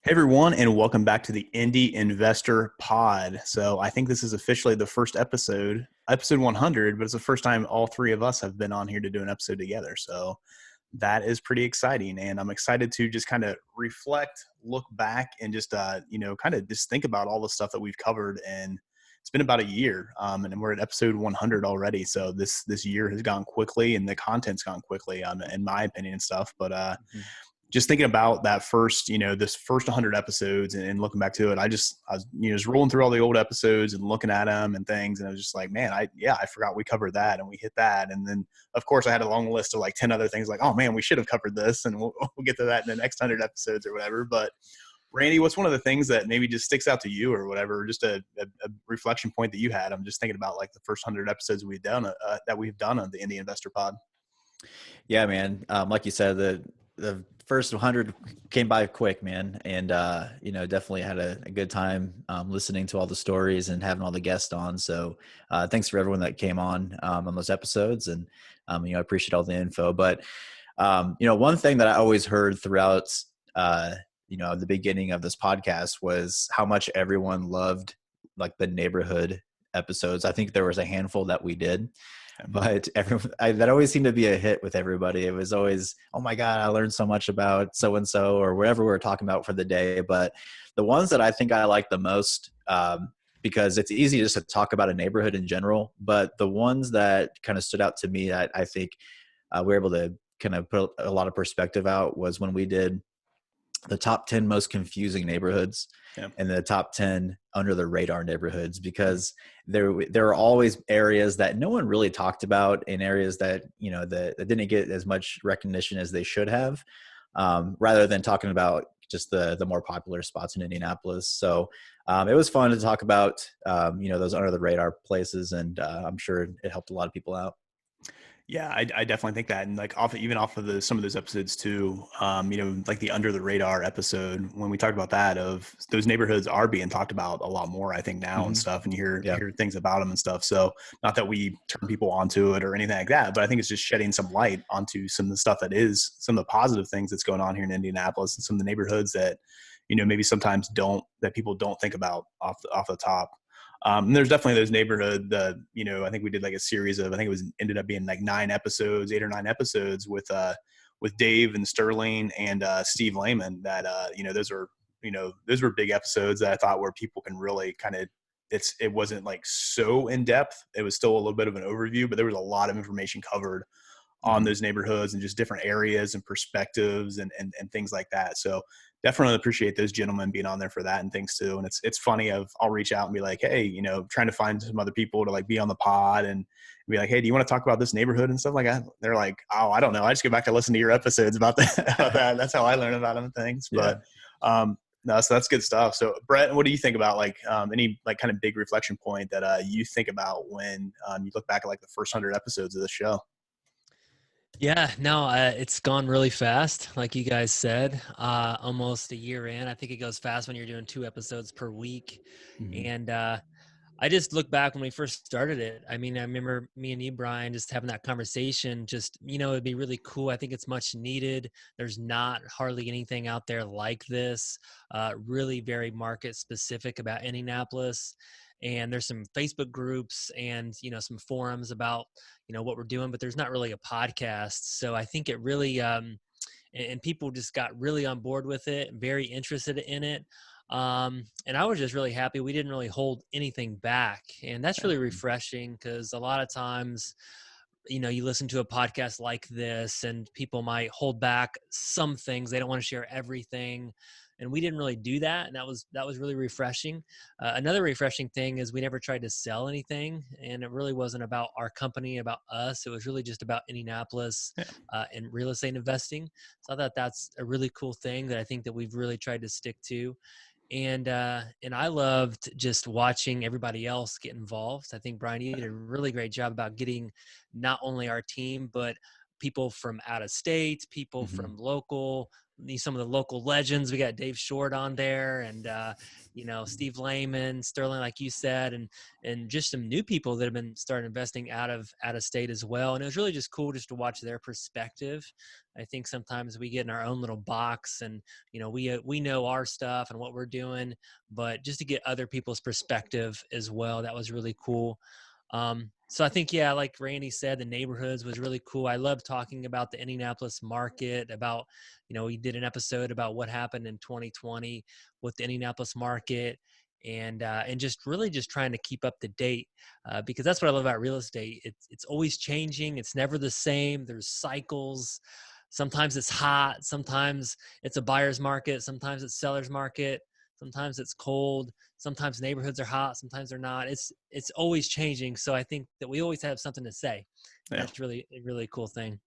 Hey everyone, and welcome back to the Indy Investor Pod. So I think this is officially the first episode 100, but it's the first time all three of us have been on here to do an episode together. So that is pretty exciting, and I'm excited to just kind of reflect, look back, and just kind of just think about all the stuff that we've covered. And it's been about a year, and we're at episode 100 already. So this year has gone quickly, and the content's gone quickly, in my opinion and stuff. But just thinking about that first, this first 100 episodes and looking back to it, I was, just rolling through all the old episodes and looking at them and things. And I was just like, man, I forgot we covered that and we hit that. And then of course I had a long list of like 10 other things like, oh man, we should have covered this. And we'll get to that in the next 100 episodes or whatever. But Randy, what's one of the things that maybe just sticks out to you or whatever, just a reflection point that you had? I'm just thinking about like the first 100 episodes that we've done on the Indy Investor Pod. Yeah, man. Like you said, the first 100 came by quick, man. And, definitely had a good time listening to all the stories and having all the guests on. So thanks for everyone that came on those episodes. And, I appreciate all the info. But, one thing that I always heard throughout, the beginning of this podcast was how much everyone loved like the neighborhood episodes. I think there was a handful that we did. But that always seemed to be a hit with everybody. It was always, oh my God, I learned so much about so-and-so or whatever we were talking about for the day. But the ones that I think I like the most, because it's easy just to talk about a neighborhood in general, but the ones that kind of stood out to me that I think we were able to kind of put a lot of perspective out was when we did the top 10 most confusing neighborhoods and the top 10 under the radar neighborhoods, because there are always areas that no one really talked about and areas that, that didn't get as much recognition as they should have, rather than talking about just the more popular spots in Indianapolis. So it was fun to talk about, those under the radar places. And I'm sure it helped a lot of people out. Yeah, I definitely think that, and like off of some of those episodes too, like the under the radar episode when we talked about that, of those neighborhoods are being talked about a lot more, I think now and stuff, and you hear things about them and stuff. So not that we turn people onto it or anything like that, but I think it's just shedding some light onto some of the stuff some of the positive things that's going on here in Indianapolis and some of the neighborhoods that, maybe sometimes people don't think about off the top. And there's definitely those neighborhood, I think we did like a series of, ended up being like 8 or 9 episodes with Dave and Sterling and Steve Lehman that, those were big episodes that I thought where people can really kind of, it wasn't like so in depth. It was still a little bit of an overview, but there was a lot of information covered on those neighborhoods and just different areas and perspectives and things like that. So definitely appreciate those gentlemen being on there for that and things too. And it's funny I'll reach out and be like, hey, trying to find some other people to like be on the pod and be like, hey, do you want to talk about this neighborhood and stuff like that? They're like, oh, I don't know. I just go back to listen to your episodes about that. That's how I learn about them and things. Yeah. But no, so that's good stuff. So Brett, what do you think about like any like kind of big reflection point that you think about when you look back at like the first 100 episodes of the show? Yeah, no, it's gone really fast. Like you guys said, almost a year in. I think it goes fast when you're doing 2 episodes per week. Mm-hmm. And I just look back when we first started it. I mean, I remember me and you, Brian, just having that conversation. Just, it'd be really cool. I think it's much needed. There's not hardly anything out there like this, really very market specific about Indianapolis. And there's some Facebook groups and, some forums about, what we're doing, but there's not really a podcast. So I think it really, and people just got really on board with it, very interested in it. And I was just really happy we didn't really hold anything back. And that's really refreshing because a lot of times, you listen to a podcast like this and people might hold back some things. They don't want to share everything. And we didn't really do that. And that was really refreshing. Another refreshing thing is we never tried to sell anything. And it really wasn't about our company, about us. It was really just about Indianapolis and real estate investing. So I thought that's a really cool thing that I think that we've really tried to stick to. And I loved just watching everybody else get involved. I think, Brian, you did a really great job about getting not only our team, but people from out of state, people from local, some of the local legends. We got Dave Short on there, and Steve Lehman, Sterling, like you said, and just some new people that have been starting investing out of state as well. And it was really just cool just to watch their perspective. I think sometimes we get in our own little box, and we know our stuff and what we're doing, but just to get other people's perspective as well, that was really cool. So I think, yeah, like Randy said, the neighborhoods was really cool. I love talking about the Indianapolis market, about, we did an episode about what happened in 2020 with the Indianapolis market, and just really just trying to keep up to date, because that's what I love about real estate. It's always changing. It's never the same. There's cycles. Sometimes it's hot. Sometimes it's a buyer's market. Sometimes it's seller's market. Sometimes it's cold. Sometimes neighborhoods are hot. Sometimes they're not. It's always changing. So I think that we always have something to say. Yeah. That's really a really cool thing.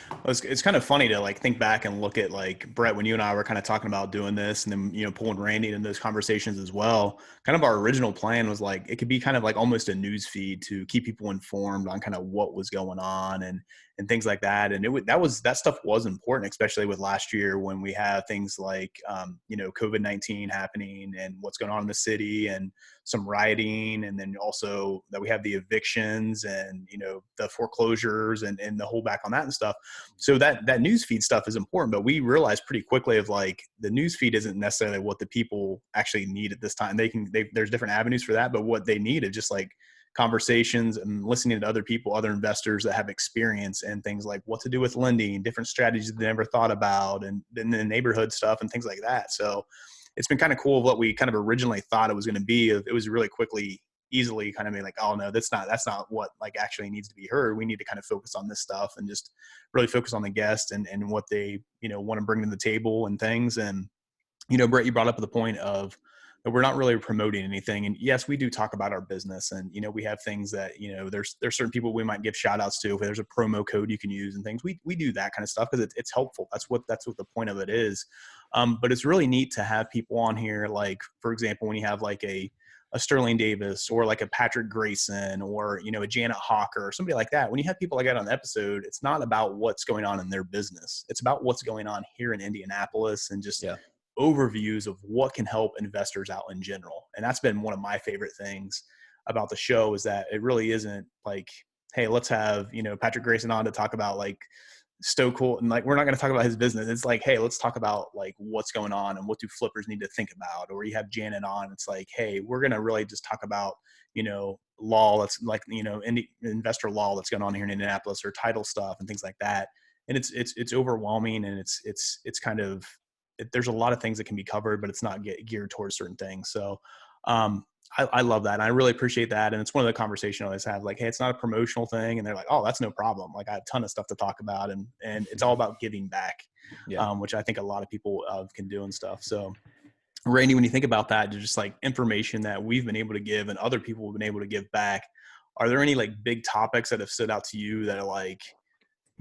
Well, it's kind of funny to like think back and look at like Brett, when you and I were kind of talking about doing this, and then, pulling Randy into those conversations as well. Kind of our original plan was like, it could be kind of like almost a news feed to keep people informed on kind of what was going on and things like that. And that stuff was important, especially with last year when we have things like, COVID-19 happening and what's going on in the city and some rioting. And then also that we have the evictions and, the foreclosures and the hold back on that and stuff. So that news feed stuff is important, but we realized pretty quickly of like, the news feed isn't necessarily what the people actually need at this time. There's different avenues for that, but what they need is just like conversations and listening to other people, other investors that have experience and things like what to do with lending, different strategies they never thought about, and then the neighborhood stuff and things like that. So it's been kind of cool of what we kind of originally thought it was going to be. It was really easily kind of be like, oh no, that's not what like actually needs to be heard. We need to kind of focus on this stuff and just really focus on the guest and what they, want to bring to the table and things. And, Brett, you brought up the point of that we're not really promoting anything. And yes, we do talk about our business, and, we have things that, there's certain people we might give shout outs to. If there's a promo code you can use and things, we do that kind of stuff because it's helpful. That's what the point of it is. But it's really neat to have people on here. Like, for example, when you have like a Sterling Davis or like a Patrick Grayson or, a Janet Hawker or somebody like that. When you have people like that on the episode, it's not about what's going on in their business. It's about what's going on here in Indianapolis and just overviews of what can help investors out in general. And that's been one of my favorite things about the show, is that it really isn't like, hey, let's have, Patrick Grayson on to talk about like Stokel, and like, we're not going to talk about his business. It's like, hey, let's talk about like what's going on and what do flippers need to think about. Or you have Janet on, it's like, hey, we're going to really just talk about, law that's like, investor law that's going on here in Indianapolis, or title stuff and things like that. And it's overwhelming, and it's kind of, there's a lot of things that can be covered, but it's not geared towards certain things. So I love that. And I really appreciate that. And it's one of the conversations I always have, like, hey, it's not a promotional thing. And they're like, oh, that's no problem. Like, I have a ton of stuff to talk about, and it's all about giving back, which I think a lot of people can do and stuff. So Randy, when you think about that, just like information that we've been able to give and other people have been able to give back, are there any like big topics that have stood out to you that are like,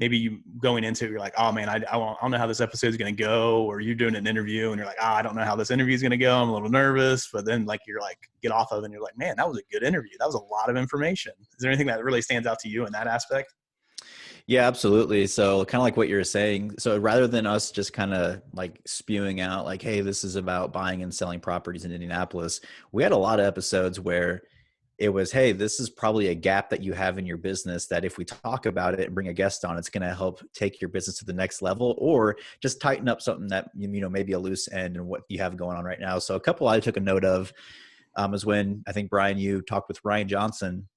maybe you going into it, you're like, oh man, I don't know how this episode is going to go, or you're doing an interview and you're like, I don't know how this interview is going to go. I'm a little nervous, but then like, you're like, get off of it and you're like, man, that was a good interview. That was a lot of information. Is there anything that really stands out to you in that aspect? Yeah, absolutely. So kind of like what you're saying. So rather than us just kind of like spewing out like, hey, this is about buying and selling properties in Indianapolis, we had a lot of episodes where it was, hey, this is probably a gap that you have in your business that if we talk about it and bring a guest on, it's going to help take your business to the next level, or just tighten up something that, maybe a loose end in what you have going on right now. So a couple I took a note of is when I think, Brian, you talked with Ryan Johnson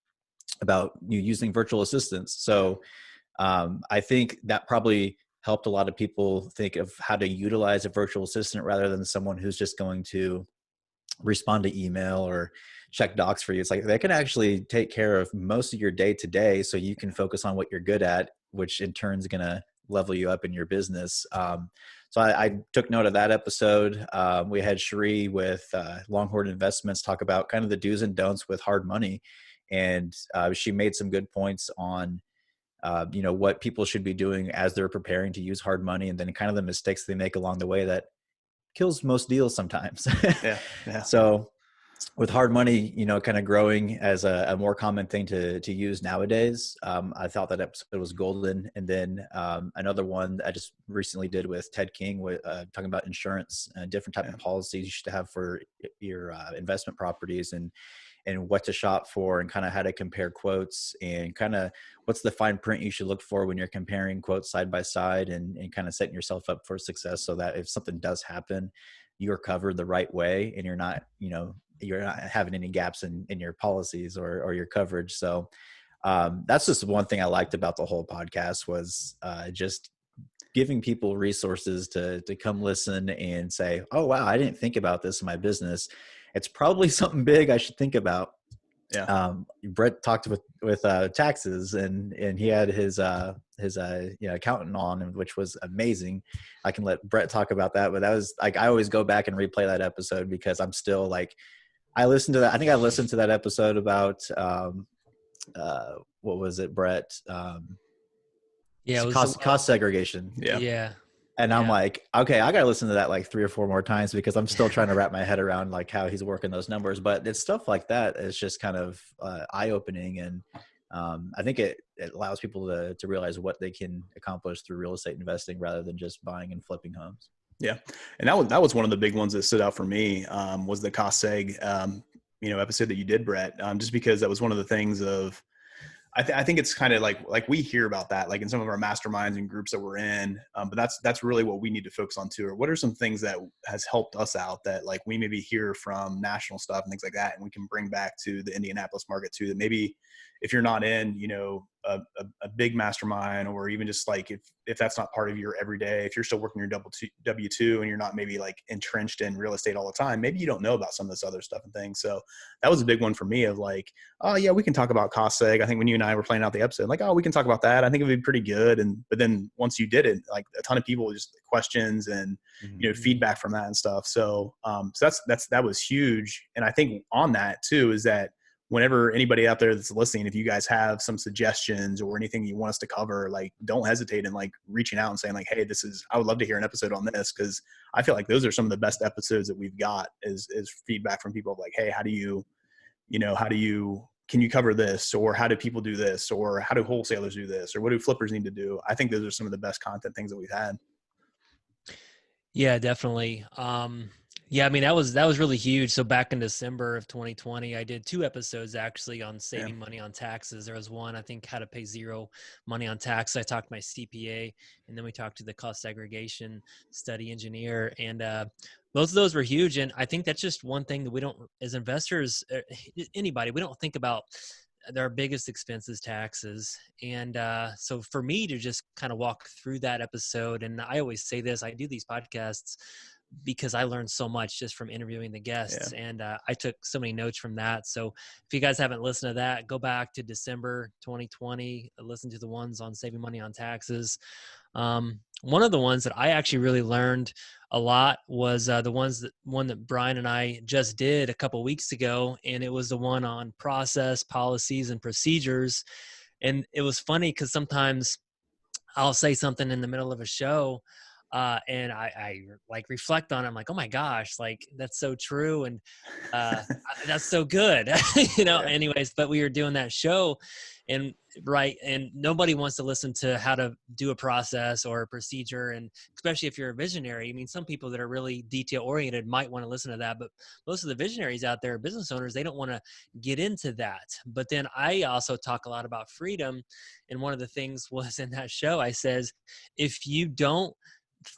about you using virtual assistants. So I think that probably helped a lot of people think of how to utilize a virtual assistant rather than someone who's just going to respond to email or check docs for you. It's like they can actually take care of most of your day to day, so you can focus on what you're good at, which in turn is going to level you up in your business. So I took note of that episode. We had Cherie with Longhorn Investments talk about kind of the do's and don'ts with hard money. And she made some good points on, what people should be doing as they're preparing to use hard money, and then kind of the mistakes they make along the way that kills most deals sometimes. Yeah. So with hard money, kind of growing as a more common thing to use nowadays, I thought that episode was golden. And then another one that I just recently did with Ted King, with talking about insurance, different type of policies you should have for your investment properties, and what to shop for, and kind of how to compare quotes, and kind of what's the fine print you should look for when you're comparing quotes side by side, and kind of setting yourself up for success, so that if something does happen, you're covered the right way, and you're not having any gaps in your policies or your coverage. So that's just one thing I liked about the whole podcast, was just giving people resources to come listen and say, oh, wow, I didn't think about this in my business. It's probably something big I should think about. Yeah. Brett talked with taxes, and he had his accountant on, which was amazing. I can let Brett talk about that, but that was like, I always go back and replay that episode, because I'm still like, I listened to that. I think I listened to that episode about what was it, Brett? Yeah, it was cost segregation. Yeah. And I'm like, okay, I got to listen to that like 3 or 4 more times, because I'm still trying to wrap my head around like how he's working those numbers. But it's stuff like that. It's just kind of eye-opening. And I think it allows people to realize what they can accomplish through real estate investing, rather than just buying and flipping homes. Yeah. And that was one of the big ones that stood out for me, was the cost seg, episode that you did, Brett, just because that was one of the things of, I think it's kind of like we hear about that, like in some of our masterminds and groups that we're in. But that's really what we need to focus on too. Or what are some things that has helped us out that like we maybe hear from national stuff and things like that, and we can bring back to the Indianapolis market too, that maybe if you're not in, a big mastermind, or even just like if that's not part of your everyday, if you're still working your W-2 and you're not maybe like entrenched in real estate all the time, maybe you don't know about some of this other stuff and things. So that was a big one for me of like, oh yeah, we can talk about cost seg. I think when you and I were playing out the episode, like, oh, we can talk about that. I think it'd be pretty good. But then once you did it, like a ton of people just questions and, feedback from that and stuff. So, that was huge. And I think on that too, is that whenever anybody out there that's listening, if you guys have some suggestions or anything you want us to cover, like don't hesitate in like reaching out and saying like, hey, I would love to hear an episode on this. Cause I feel like those are some of the best episodes that we've got is feedback from people like, hey, can you cover this? Or how do people do this? Or how do wholesalers do this? Or what do flippers need to do? I think those are some of the best content things that we've had. Yeah, definitely. Yeah, I mean, that was really huge. So back in December of 2020, I did 2 episodes actually on saving money on taxes. There was one, I think, how to pay zero money on tax. I talked to my CPA, and then we talked to the cost segregation study engineer, and both of those were huge. And I think that's just one thing that we don't, as investors, anybody, we don't think about. Their biggest expense is taxes. And so for me to just kind of walk through that episode, and I always say this, I do these podcasts because I learned so much just from interviewing the guests. And I took so many notes from that. So if you guys haven't listened to that, go back to December 2020, listen to the ones on saving money on taxes. One of the ones that I actually really learned a lot was one that Brian and I just did a couple weeks ago. And it was the one on process, policies, and procedures. And it was funny because sometimes I'll say something in the middle of a show, and I like reflect on it. I'm like, oh my gosh, like that's so true. And that's so good, anyways, but we were doing that show and nobody wants to listen to how to do a process or a procedure. And especially if you're a visionary, I mean, some people that are really detail oriented might want to listen to that, but most of the visionaries out there, business owners, they don't want to get into that. But then I also talk a lot about freedom. And one of the things was in that show, I says, if you don't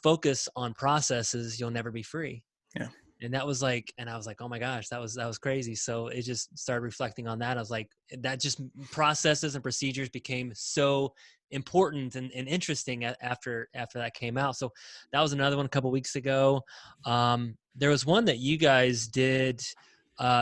focus on processes, you'll never be free. Yeah. And I was like, oh my gosh, that was crazy. So it just started reflecting on that. I was like, that just processes and procedures became so important and interesting after that came out. So that was another one a couple weeks ago. There was one that you guys did.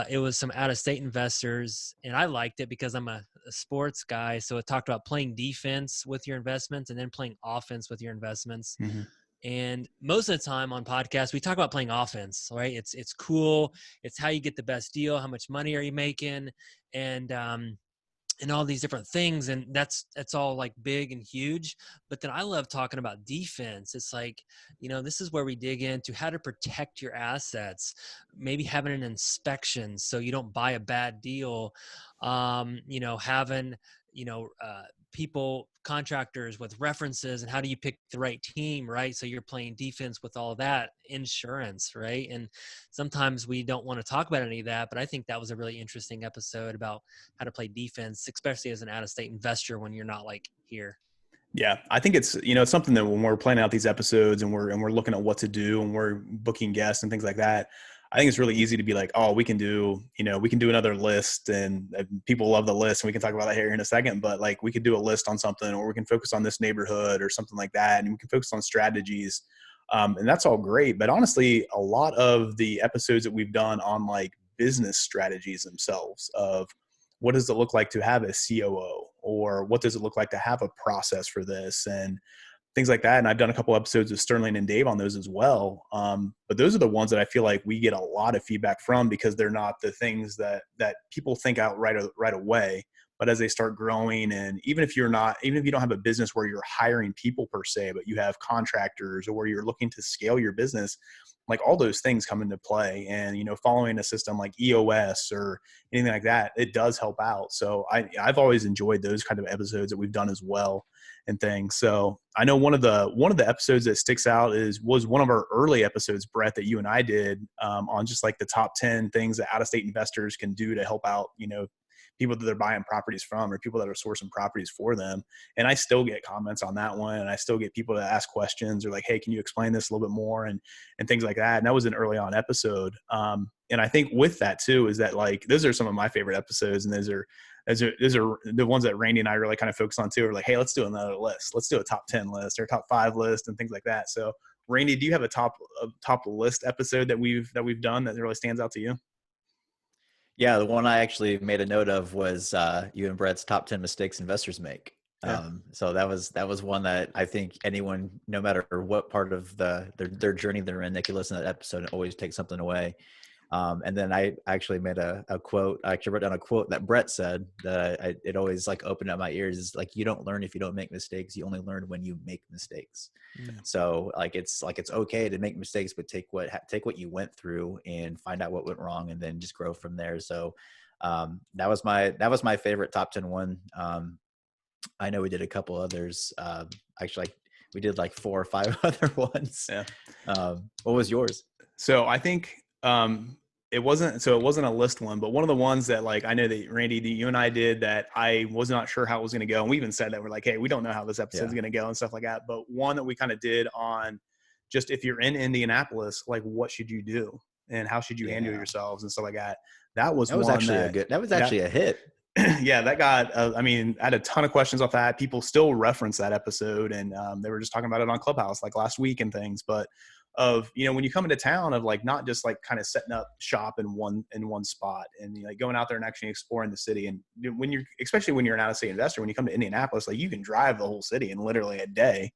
It was some out-of-state investors, and I liked it because I'm a sports guy. So it talked about playing defense with your investments and then playing offense with your investments. Mm-hmm. And most of the time on podcasts, we talk about playing offense, right? It's cool. It's how you get the best deal. How much money are you making? And and all these different things. And that's all like big and huge. But then I love talking about defense. It's like, this is where we dig into how to protect your assets, maybe having an inspection so you don't buy a bad deal, having, people, contractors with references, and how do you pick the right team, right? So you're playing defense with all of that, insurance, right? And sometimes we don't want to talk about any of that, but I think that was a really interesting episode about how to play defense, especially as an out-of-state investor when you're not like here. Yeah, I think it's it's something that when we're planning out these episodes and we're looking at what to do and we're booking guests and things like that, I think it's really easy to be like, oh, we can do another list, and people love the list, and we can talk about that here in a second. But like, we could do a list on something, or we can focus on this neighborhood or something like that, and we can focus on strategies, and that's all great. But honestly, a lot of the episodes that we've done on like business strategies themselves of what does it look like to have a COO, or what does it look like to have a process for this, and things like that. And I've done a couple episodes of Sterling and Dave on those as well. But those are the ones that I feel like we get a lot of feedback from, because they're not the things that people think out right away. But as they start growing, and even if you don't have a business where you're hiring people per se, but you have contractors, or where you're looking to scale your business, like all those things come into play. And, following a system like EOS or anything like that, it does help out. So I've always enjoyed those kind of episodes that we've done as well and things. So I know one of the episodes that sticks out was one of our early episodes, Brett, that you and I did on just like the top 10 things that out-of-state investors can do to help out, people that they're buying properties from, or people that are sourcing properties for them. And I still get comments on that one, and I still get people to ask questions, or like, hey, can you explain this a little bit more, and things like that. And that was an early on episode. And I think with that too, is that like, those are some of my favorite episodes. And those are the ones that Randy and I really kind of focus on too. Are like, hey, let's do another list. Let's do a top 10 list or top 5 list and things like that. So Randy, do you have a top list episode that we've done that really stands out to you? Yeah, the one I actually made a note of was you and Brett's top 10 mistakes investors make. Yeah. So that was one that I think anyone, no matter what part of their journey they're in, they could listen to that episode and always take something away. And then I actually made a quote. I actually wrote down a quote that Brett said that it always like opened up my ears. Is like, you don't learn if you don't make mistakes. You only learn when you make mistakes. Yeah. So it's okay to make mistakes, but take what you went through and find out what went wrong, and then just grow from there. So that was my favorite top 10 one. I know we did a couple others. Actually, we did like 4 or 5 other ones. Yeah. What was yours? So I think it wasn't a list one, but one of the ones that like, I know that Randy, that you and I did, that I was not sure how it was going to go. And we even said that we're like, hey, we don't know how this episode's going to go and stuff like that. But one that we kind of did on just, if you're in Indianapolis, like, what should you do and how should you handle yourselves and stuff like that. That was actually a hit. Yeah, that got, I had a ton of questions off that. People still reference that episode, and they were just talking about it on Clubhouse like last week and things. But of, when you come into town, of like, not just like kind of setting up shop in one spot, and like going out there and actually exploring the city. And especially when you're an out-of-state investor, when you come to Indianapolis, like, you can drive the whole city in literally a day.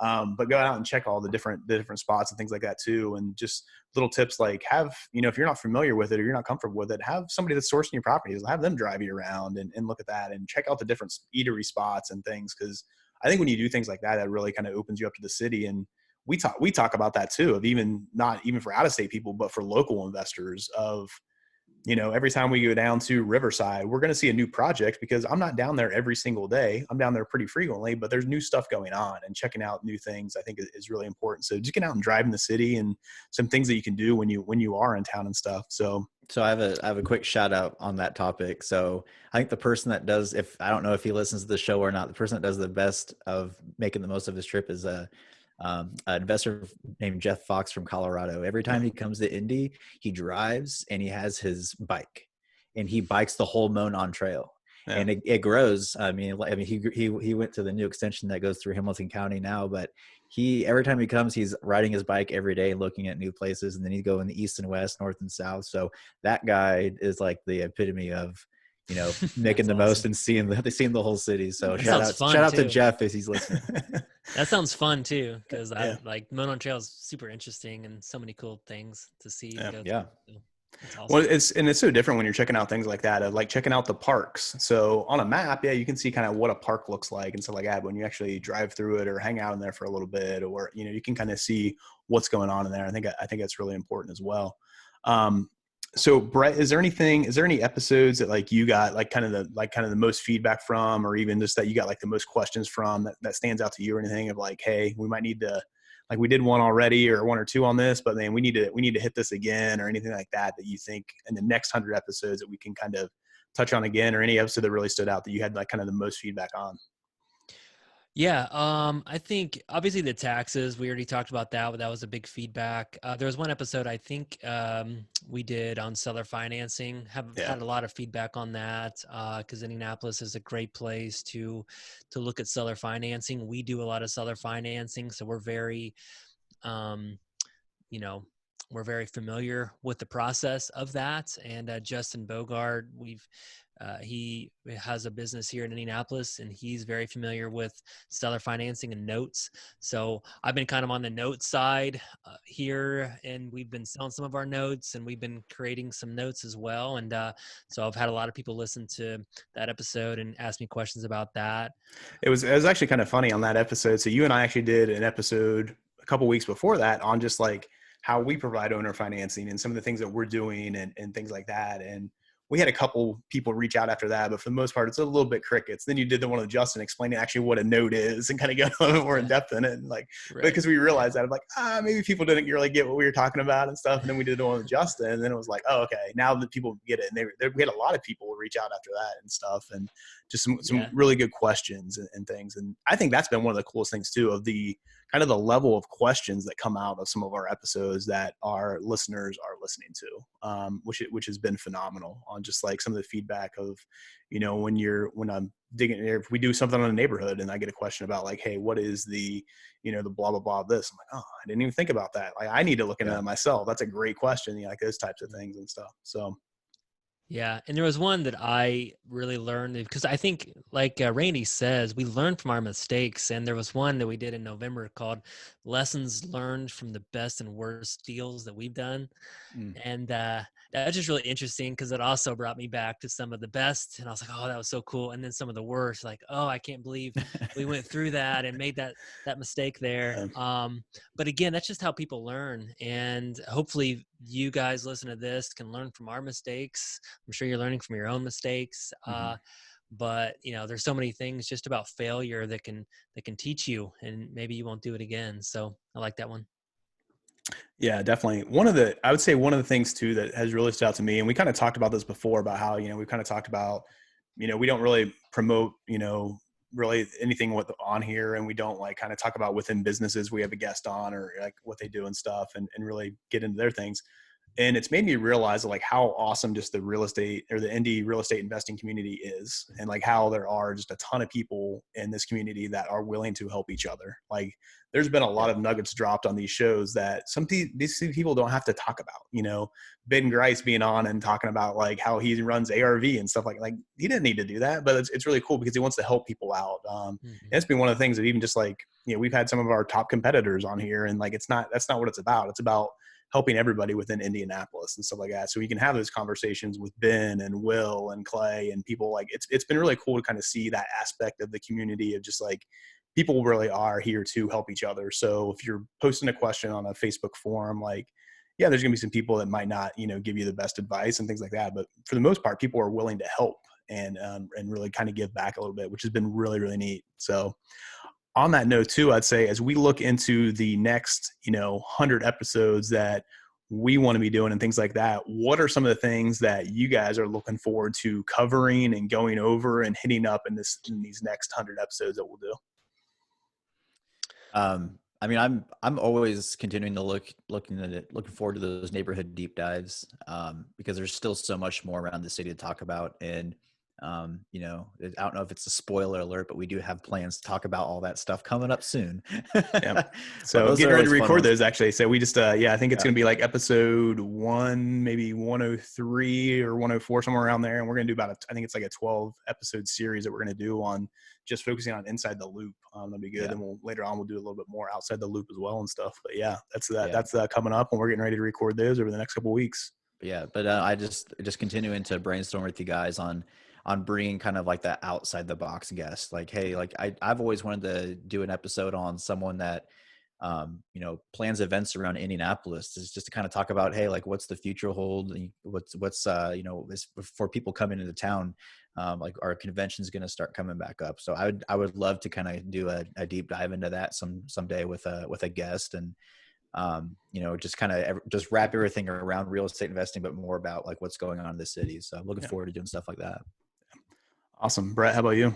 But go out and check all the different spots and things like that too. And just little tips like, have, if you're not familiar with it or you're not comfortable with it, have somebody that's sourcing your properties, have them drive you around and look at that and check out the different eatery spots and things. Cause I think when you do things like that, that really kind of opens you up to the city. And we talk about that too, of not even for out-of-state people, but for local investors of, every time we go down to Riverside, we're going to see a new project, because I'm not down there every single day. I'm down there pretty frequently, but there's new stuff going on, and checking out new things, I think, is really important. So just get out and drive in the city, and some things that you can do when you are in town and stuff. So I have a quick shout out on that topic. So I think the person that does, I don't know if he listens to the show or not, the person that does the best of making the most of his trip is an investor named Jeff Fox from Colorado. Every time he comes to Indy, he drives and he has his bike, and he bikes the whole Monon Trail. Yeah. And it grows. I mean, he went to the new extension that goes through Hamilton County now, but every time he comes, he's riding his bike every day, looking at new places, and then he's going the east and west, north and south. So that guy is like the epitome of, making the awesome. Most and seeing the whole city. So shout out to Jeff if he's listening. That sounds fun too, because I like Monon Trail is super interesting and so many cool things to see. Yeah. And go through. That's Well, awesome. it's so different when you're checking out things like that, of like checking out the parks. So on a map, yeah, you can see kind of what a park looks like and stuff like that. But when you actually drive through it or hang out in there for a little bit, or you can kind of see what's going on in there. I think that's really important as well. Um, so Brett, is there any episodes that like you got like kind of the most feedback from, or even just that you got like the most questions from that stands out to you, or anything of like, hey, we might need to, like, we did one already or one or two on this, but then we need to hit this again, or anything like that you think in the next 100 episodes that we can kind of touch on again, or any episode that really stood out that you had like kind of the most feedback on? Yeah, I think obviously the taxes, we already talked about that, but that was a big feedback. There was one episode I think we did on seller financing. Have Yeah. had a lot of feedback on that because Indianapolis is a great place to look at seller financing. We do a lot of seller financing, so we're very um, you know, we're very familiar with the process of that. And Justin Bogard, he has a business here in Indianapolis, and he's very familiar with seller financing and notes. So I've been kind of on the note side here, and we've been selling some of our notes, and we've been creating some notes as well. And so I've had a lot of people listen to that episode and ask me questions about that. It was actually kind of funny on that episode. So you and I actually did an episode a couple weeks before that on just like how we provide owner financing and some of the things that we're doing, and things like that. And we had a couple people reach out after that, but for the most part, it's a little bit crickets. Then you did the one with Justin explaining actually what a note is and kind of get a little bit more in Yeah, depth in it. And like, right. because we realized that, I'm like, maybe people didn't really get what we were talking about and stuff. And then we did the one with Justin, and then it was like, oh, okay, now that people get it. And we had a lot of people reach out after that and stuff. And just some Yeah. really good questions and things. And I think that's been one of the coolest things too, of the kind of the level of questions that come out of some of our episodes that our listeners are listening to, which has been phenomenal on just like some of the feedback of, when I'm digging, if we do something on a neighborhood and I get a question about like, hey, what is the blah, blah, blah of this? I'm like, oh, I didn't even think about that. Like, I need to look into Yeah. that myself. That's a great question. Like those types of things and stuff. So Yeah, and there was one that I really learned because I think, like Randy says, we learn from our mistakes. And there was one that we did in November called "Lessons Learned from the Best and Worst Deals That We've Done," mm, and that was just really interesting because it also brought me back to some of the best, and I was like, "Oh, that was so cool," and then some of the worst, like, "Oh, I can't believe we went through that and made that mistake there." yeah. But again, that's just how people learn, and hopefully, you guys listen to this can learn from our mistakes. I'm sure you're learning from your own mistakes. Mm-hmm. But there's so many things just about failure that can teach you, and maybe you won't do it again. So I like that one. Yeah, definitely. I would say one of the things too that has really stood out to me, and we kind of talked about this before about how, we kind of talked about, we don't really promote, really anything with on here. And we don't like kind of talk about within businesses we have a guest on, or like what they do and stuff, and really get into their things. And it's made me realize like how awesome just the real estate or the indie real estate investing community is, and like how there are just a ton of people in this community that are willing to help each other. Like there's been a lot Yeah. of nuggets dropped on these shows that these people don't have to talk about. Ben Grice being on and talking about like how he runs ARV and stuff like he didn't need to do that, but it's really cool because he wants to help people out. Mhm. And it's been one of the things that even just like, we've had some of our top competitors on here, and like that's not what it's about. It's about helping everybody within Indianapolis and stuff like that. So we can have those conversations with Ben and Will and Clay and people. Like it's been really cool to kind of see that aspect of the community of just like people really are here to help each other. So if you're posting a question on a Facebook forum, like, yeah, there's gonna be some people that might not, give you the best advice and things like that. But for the most part, people are willing to help and really kind of give back a little bit, which has been really, really neat. So on that note too, I'd say as we look into the next, 100 episodes that we want to be doing and things like that, what are some of the things that you guys are looking forward to covering and going over and hitting up in these next 100 episodes that we'll do? I mean, I'm always continuing to looking forward to those neighborhood deep dives, because there's still so much more around the city to talk about. And I don't know if it's a spoiler alert, but we do have plans to talk about all that stuff coming up soon. Yeah. But So those getting are ready to always fun record ones. those actually. So we just, I think it's Yeah. going to be like episode 1, maybe 103 or 104, somewhere around there. And we're going to do I think it's like a 12 episode series that we're going to do on just focusing on inside the loop. That'll be good. Yeah. Then later on, we'll do a little bit more outside the loop as well and stuff. But yeah, that's Yeah. coming up, and we're getting ready to record those over the next couple of weeks. Yeah, but I just continuing to brainstorm with you guys on bringing kind of like that outside the box guest. Like, hey, like I've always wanted to do an episode on someone that you know, plans events around Indianapolis, is just to kind of talk about, hey, like what's the future hold, and what's you know, is for people coming into town, like our convention's going to start coming back up. So I would love to kind of do a deep dive into that someday with a guest, and you know, just kind of just wrap everything around real estate investing, but more about like what's going on in the city. So I'm looking forward to doing stuff like that. Awesome. Brett, how about you?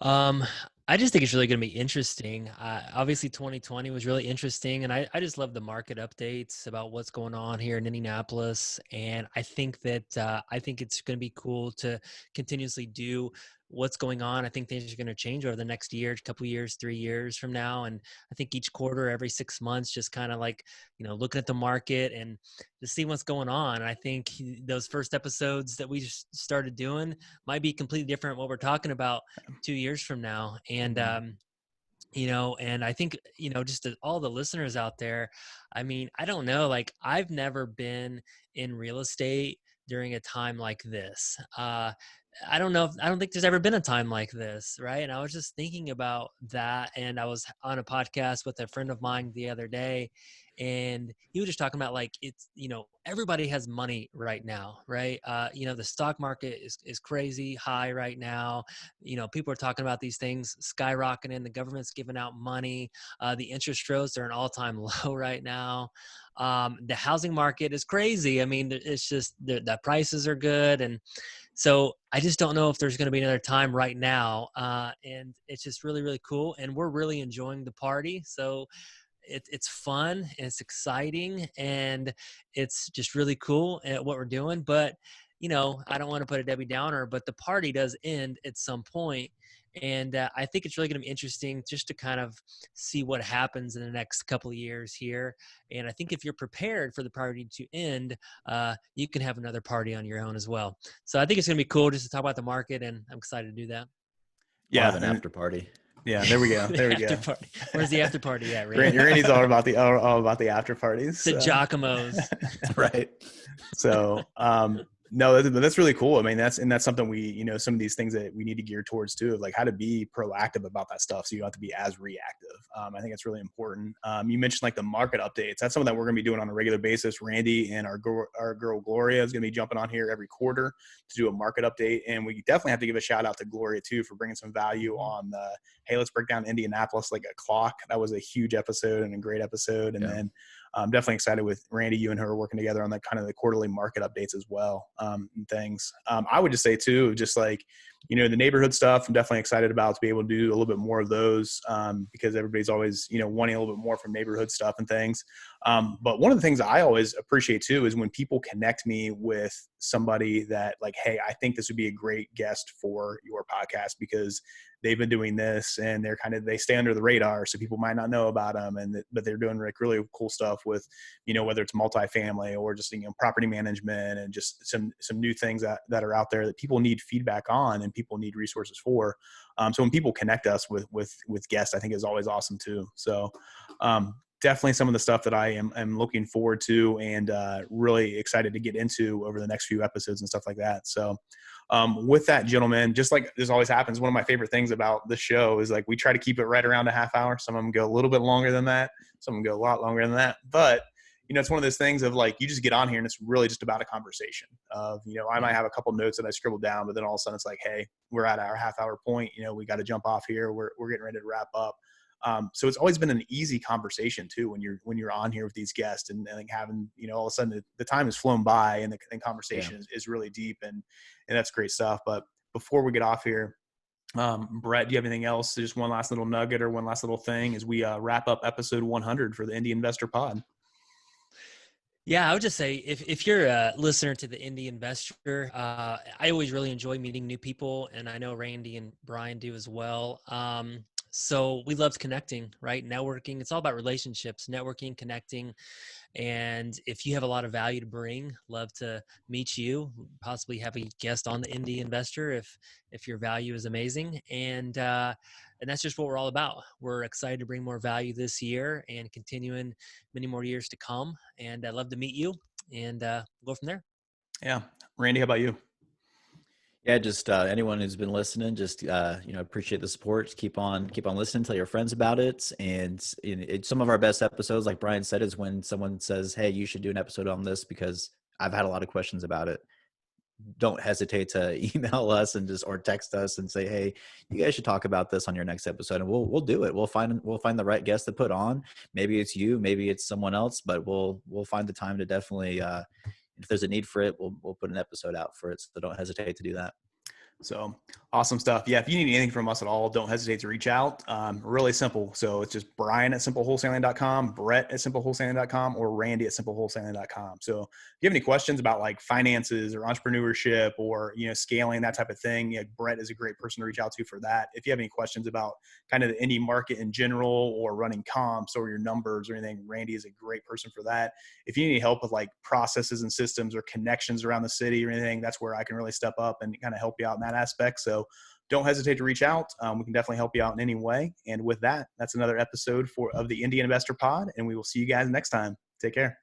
Um, I just think it's really going to be interesting. Obviously, 2020 was really interesting, and I just love the market updates about what's going on here in Indianapolis. And I think that I think it's going to be cool to continuously do what's going on. I think things are going to change over the next year, couple years, 3 years from now. And I think each quarter, every 6 months, just kind of like, you know, looking at the market and just see what's going on. And I think those first episodes that we just started doing might be completely different what we're talking about 2 years from now. And you know, and I think, you know, just to all the listeners out there, I mean, I don't know, like I've never been in real estate during a time like this. I don't know if, I don't think there's ever been a time like this, right? And I was just thinking about that, and I was on a podcast with a friend of mine the other day, and he was just talking about like, it's, you know, everybody has money right now, right? You know, the stock market is crazy high right now. You know, people are talking about these things skyrocketing. The government's giving out money. The interest rates are an all-time low right now. The housing market is crazy. I mean, it's just the prices are good. And so I just don't know if there's going to be another time right now. And it's just really, really cool. And we're really enjoying the party. So it's fun and it's exciting and it's just really cool at what we're doing. But, you know, I don't want to put a Debbie Downer, but the party does end at some point. And I think it's really going to be interesting just to kind of see what happens in the next couple of years here. And I think if you're prepared for the party to end, you can have another party on your own as well. So I think it's going to be cool just to talk about the market, and I'm excited to do that. We'll Yeah. have an after party. Yeah, there we go. There we go. Party. Where's the after party at, Randy? Randy's all about the after parties. The Giacomo's. Right. So, no, that's really cool. I mean, that's something we, you know, some of these things that we need to gear towards too, like how to be proactive about that stuff. So you don't have to be as reactive. I think it's really important. You mentioned like the market updates. That's something that we're going to be doing on a regular basis. Randy and our girl Gloria is going to be jumping on here every quarter to do a market update. And we definitely have to give a shout out to Gloria too, for bringing some value on the, hey, let's break down Indianapolis like a clock. That was a huge episode and a great episode. And then I'm definitely excited with Randy, you and her working together on that kind of the quarterly market updates as well, and things. I would just say too, just like, you know, the neighborhood stuff, I'm definitely excited about to be able to do a little bit more of those, because everybody's always, you know, wanting a little bit more from neighborhood stuff and things. But one of the things I always appreciate too is when people connect me with somebody that like, hey, I think this would be a great guest for your podcast because they've been doing this and they stay under the radar. So people might not know about them, but they're doing like really cool stuff with, you know, whether it's multifamily or just, you know, property management and just some new things that are out there that people need feedback on and people need resources for. So when people connect us with guests, I think is always awesome too. So, definitely some of the stuff that I am looking forward to and really excited to get into over the next few episodes and stuff like that. So with that, gentlemen, just like this always happens, one of my favorite things about this show is like we try to keep it right around a half hour. Some of them go a little bit longer than that. Some of them go a lot longer than that. But, you know, it's one of those things of like, you just get on here and it's really just about a conversation of, you know, I might have a couple notes that I scribbled down, but then all of a sudden it's like, hey, we're at our half hour point. You know, we got to jump off here. We're getting ready to wrap up. So it's always been an easy conversation too, when you're on here with these guests and like having, you know, all of a sudden the time has flown by and the conversation is really deep and that's great stuff. But before we get off here, Brett, do you have anything else? Just one last little nugget or one last little thing as we wrap up episode 100 for the Indy Investor Pod? Yeah, I would just say if you're a listener to the Indy Investor, I always really enjoy meeting new people, and I know Randy and Brian do as well. So we love connecting, right? Networking. It's all about relationships, networking, connecting. And if you have a lot of value to bring, love to meet you, possibly have a guest on the Indy Investor if your value is amazing. And that's just what we're all about. We're excited to bring more value this year and continuing many more years to come. And I'd love to meet you. and go from there. Yeah. Randy, how about you? Yeah, just anyone who's been listening, just appreciate the support. Just keep on listening. Tell your friends about it. And some of our best episodes, like Brian said, is when someone says, "Hey, you should do an episode on this," because I've had a lot of questions about it. Don't hesitate to email us or text us and say, "Hey, you guys should talk about this on your next episode," and we'll do it. We'll find the right guest to put on. Maybe it's you, maybe it's someone else, but we'll find the time to definitely. If there's a need for it, we'll put an episode out for it. So don't hesitate to do that. So awesome stuff. Yeah. If you need anything from us at all, don't hesitate to reach out. Really simple. So it's just Brian at simplewholesaling.com, Brett at simplewholesaling.com, or Randy at simplewholesaling.com. So if you have any questions about like finances or entrepreneurship or, scaling, that type of thing, Brett is a great person to reach out to for that. If you have any questions about kind of the indie market in general or running comps or your numbers or anything, Randy is a great person for that. If you need help with like processes and systems or connections around the city or anything, that's where I can really step up and kind of help you out in that aspect. So don't hesitate to reach out. We can definitely help you out in any way. And with that, that's another episode of the Indy Investor Pod, and we will see you guys next time. Take care.